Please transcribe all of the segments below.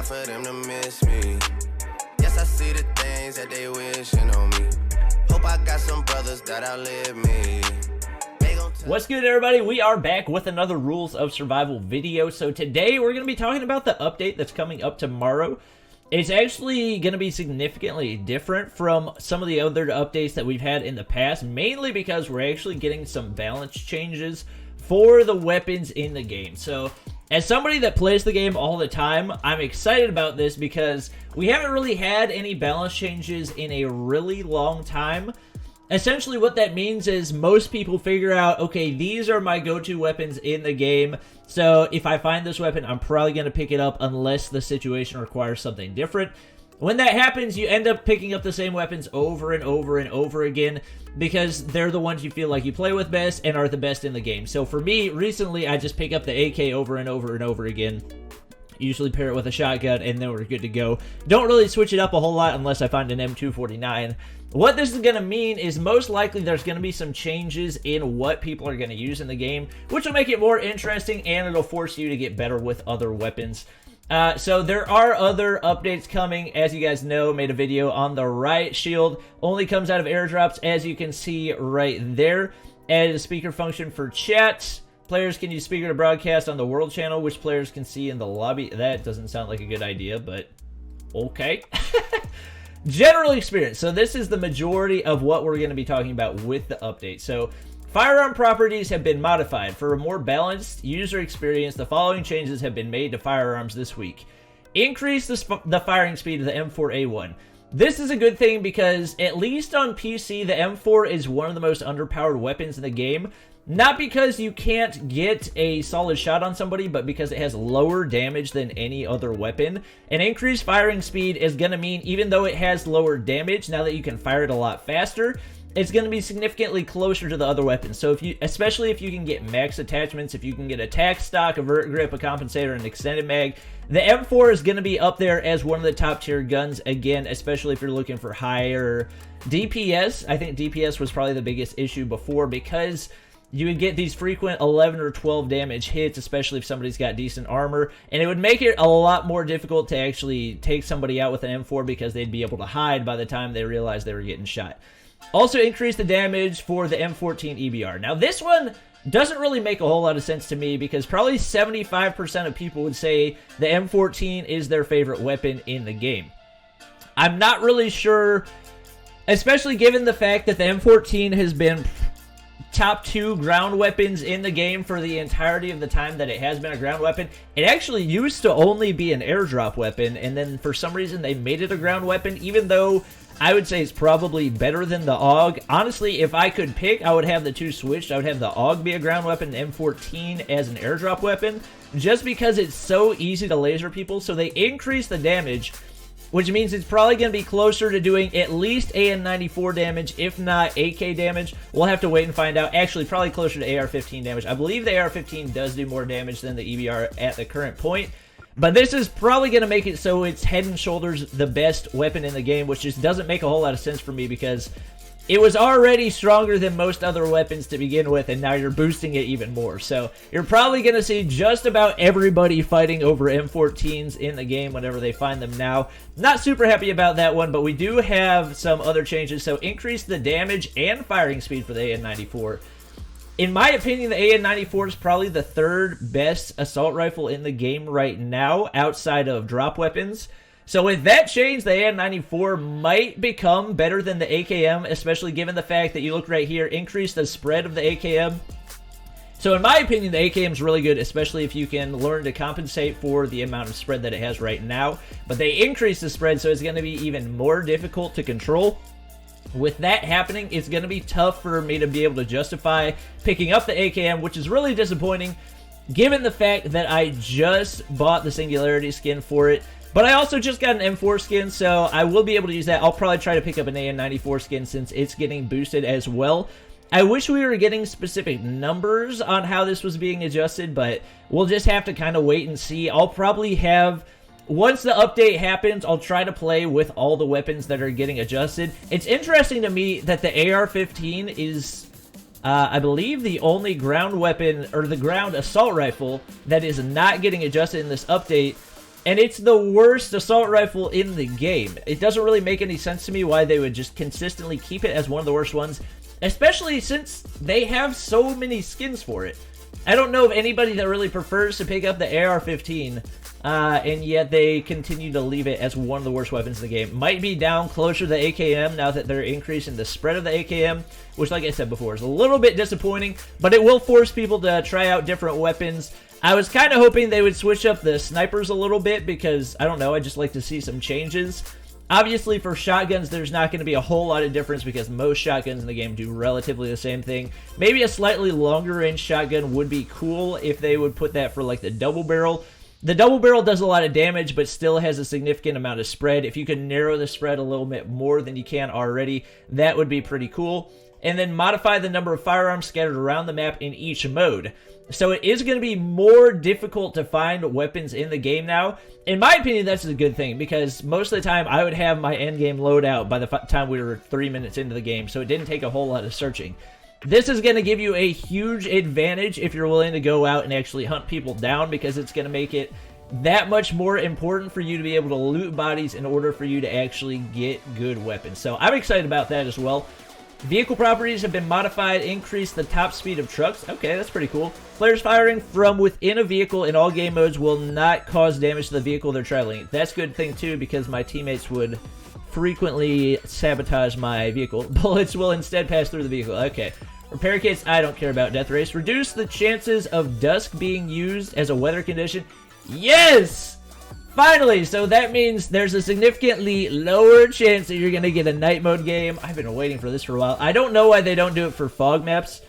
hard for them to miss me. Yes, I see the things that they wishing on me. Hope I got some brothers that outlive me. What's good, everybody? We are back with another Rules of Survival video. So today we're going to be talking about the update that's coming up tomorrow. It's actually going to be significantly different from some of the other updates that we've had in the past, mainly because we're actually getting some balance changes for the weapons in the game. So as somebody that plays the game all the time, I'm excited about this because we haven't really had any balance changes in a really long time. Essentially what that means is most people figure out, okay, these are my go-to weapons in the game, so if I find this weapon, I'm probably going to pick it up unless the situation requires something different. When that happens, you end up picking up the same weapons over and over and over again because they're the ones you feel like you play with best and are the best in the game. So for me, recently, I just pick up the AK over and over and over again. Usually pair it with a shotgun, and then we're good to go. Don't really switch it up a whole lot unless I find an M249. What this is going to mean is most likely there's going to be some changes in what people are going to use in the game, which will make it more interesting, and it'll force you to get better with other weapons. So there are other updates coming. As you guys know, made a video on the riot shield. Only comes out of airdrops, as you can see right there. Added a speaker function for chat. Players can use speaker to broadcast on the world channel, which players can see in the lobby. That doesn't sound like a good idea, but okay. General experience. So this is the majority of what we're going to be talking about with the update. So firearm properties have been modified. For a more balanced user experience, the following changes have been made to firearms this week. Increase the firing speed of the M4A1. This is a good thing because, at least on PC, the M4 is one of the most underpowered weapons in the game. Not because you can't get a solid shot on somebody, but because it has lower damage than any other weapon. An increased firing speed is going to mean, even though it has lower damage, now that you can fire it a lot faster, it's going to be significantly closer to the other weapons. So especially if you can get max attachments, if you can get a tac stock, a vert grip, a compensator, and extended mag, the M4 is going to be up there as one of the top tier guns, again, especially if you're looking for higher DPS. I think DPS was probably the biggest issue before because you would get these frequent 11 or 12 damage hits, especially if somebody's got decent armor, and it would make it a lot more difficult to actually take somebody out with an M4 because they'd be able to hide by the time they realized they were getting shot. Also increase the damage for the M14 EBR. Now this one doesn't really make a whole lot of sense to me because probably 75% of people would say the M14 is their favorite weapon in the game. I'm not really sure, especially given the fact that the M14 has been top 2 ground weapons in the game for the entirety of the time that it has been a ground weapon. It actually used to only be an airdrop weapon, and then for some reason they made it a ground weapon, even though I would say it's probably better than the AUG. Honestly, if I could pick, I would have the two switched. I would have the AUG be a ground weapon and M14 as an airdrop weapon, just because it's so easy to laser people. So they increase the damage, which means it's probably going to be closer to doing at least AN94 damage, if not AK damage. We'll have to wait and find out. Actually, probably closer to AR-15 damage. I believe the AR-15 does do more damage than the EBR at the current point. But this is probably going to make it so it's head and shoulders the best weapon in the game, which just doesn't make a whole lot of sense for me because it was already stronger than most other weapons to begin with, and now you're boosting it even more. So you're probably going to see just about everybody fighting over M14s in the game whenever they find them now. Not super happy about that one, but we do have some other changes. So increase the damage and firing speed for the AN94. In my opinion, the AN94 is probably the third best assault rifle in the game right now, outside of drop weapons. So with that change, the AN94 might become better than the AKM, especially given the fact that you look right here, increase the spread of the AKM. So in my opinion, the AKM is really good, especially if you can learn to compensate for the amount of spread that it has right now. But they increase the spread, so it's going to be even more difficult to control. With that happening, it's going to be tough for me to be able to justify picking up the AKM, which is really disappointing, given the fact that I just bought the Singularity skin for it. But I also just got an M4 skin, so I will be able to use that. I'll probably try to pick up an AN94 skin since it's getting boosted as well. I wish we were getting specific numbers on how this was being adjusted, but we'll just have to kind of wait and see. I'll probably have, once the update happens, I'll try to play with all the weapons that are getting adjusted. It's interesting to me that the AR-15 is, I believe, the only ground weapon, or the ground assault rifle, that is not getting adjusted in this update. And it's the worst assault rifle in the game. It doesn't really make any sense to me why they would just consistently keep it as one of the worst ones, especially since they have so many skins for it. I don't know of anybody that really prefers to pick up the AR-15, and yet they continue to leave it as one of the worst weapons in the game. Might be down closer to the AKM now that they're increasing the spread of the AKM, which, like I said before, is a little bit disappointing, but it will force people to try out different weapons. I was kind of hoping they would switch up the snipers a little bit because, I don't know, I just like to see some changes. Obviously, for shotguns, there's not going to be a whole lot of difference because most shotguns in the game do relatively the same thing. Maybe a slightly longer range shotgun would be cool if they would put that for like the double barrel. The double barrel does a lot of damage, but still has a significant amount of spread. If you could narrow the spread a little bit more than you can already, that would be pretty cool. And then modify the number of firearms scattered around the map in each mode. So it is going to be more difficult to find weapons in the game now. In my opinion, that's a good thing, because most of the time I would have my endgame loadout by the time we were 3 minutes into the game, so it didn't take a whole lot of searching. This is going to give you a huge advantage if you're willing to go out and actually hunt people down, because it's going to make it that much more important for you to be able to loot bodies in order for you to actually get good weapons. So I'm excited about that as well. Vehicle properties have been modified, increase the top speed of trucks. Okay, that's pretty cool. Players firing from within a vehicle in all game modes will not cause damage to the vehicle they're traveling. That's a good thing too, because my teammates would frequently sabotage my vehicle. Bullets will instead pass through the vehicle. Okay. Repair kits, I don't care about. Death race. Reduce the chances of dusk being used as a weather condition. Yes! Finally, so that means there's a significantly lower chance that you're going to get a night mode game. I've been waiting for this for a while. I don't know why they don't do it for fog maps.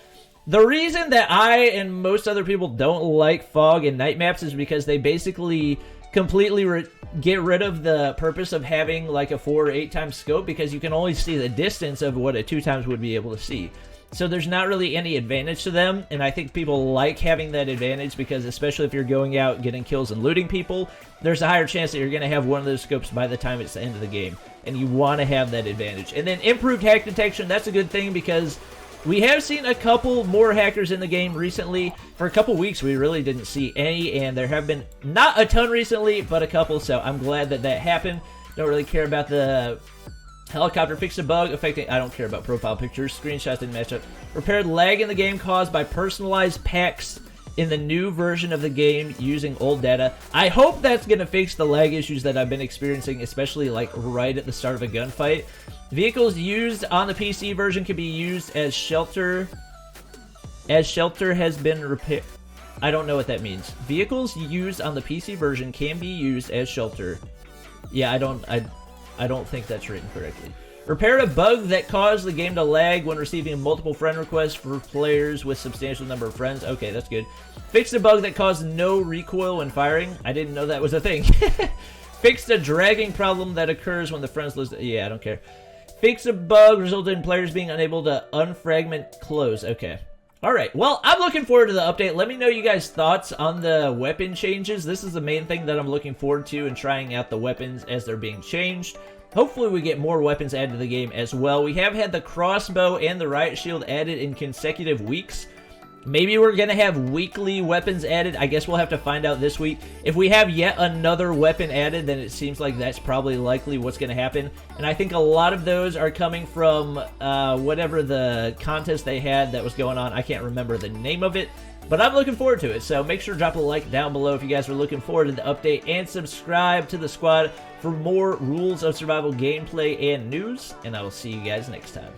The reason that I and most other people don't like fog and night maps is because they basically completely get rid of the purpose of having like a 4 or 8 times scope, because you can only see the distance of what a 2 times would be able to see. So there's not really any advantage to them, and I think people like having that advantage because, especially if you're going out getting kills and looting people, there's a higher chance that you're going to have one of those scopes by the time it's the end of the game, and you want to have that advantage. And then improved hack detection, that's a good thing because we have seen a couple more hackers in the game recently. For a couple weeks, we really didn't see any, and there have been not a ton recently, but a couple, so I'm glad that that happened. Don't really care about the helicopter. Fixed a bug affecting... I don't care about profile pictures. Screenshots didn't match up. Repaired lag in the game caused by personalized packs in the new version of the game using old data. I hope that's going to fix the lag issues that I've been experiencing, especially like right at the start of a gunfight. Vehicles used on the PC version can be used as shelter. As shelter has been repaired. I don't know what that means. Vehicles used on the PC version can be used as shelter. Yeah, I don't think that's written correctly. Repaired a bug that caused the game to lag when receiving multiple friend requests for players with substantial number of friends. Okay, that's good. Fixed a bug that caused no recoil when firing. I didn't know that was a thing. Fixed a dragging problem that occurs when the friends lose. Yeah, I don't care. Fixed a bug resulted in players being unable to unfragment close. Okay. Alright, well, I'm looking forward to the update. Let me know you guys' thoughts on the weapon changes. This is the main thing that I'm looking forward to, and trying out the weapons as they're being changed. Hopefully we get more weapons added to the game as well. We have had the crossbow and the riot shield added in consecutive weeks. Maybe we're going to have weekly weapons added. I guess we'll have to find out this week. If we have yet another weapon added, then it seems like that's probably likely what's going to happen. And I think a lot of those are coming from whatever the contest they had that was going on. I can't remember the name of it, but I'm looking forward to it. So make sure to drop a like down below if you guys are looking forward to the update, and subscribe to the squad for more Rules of Survival gameplay and news. And I will see you guys next time.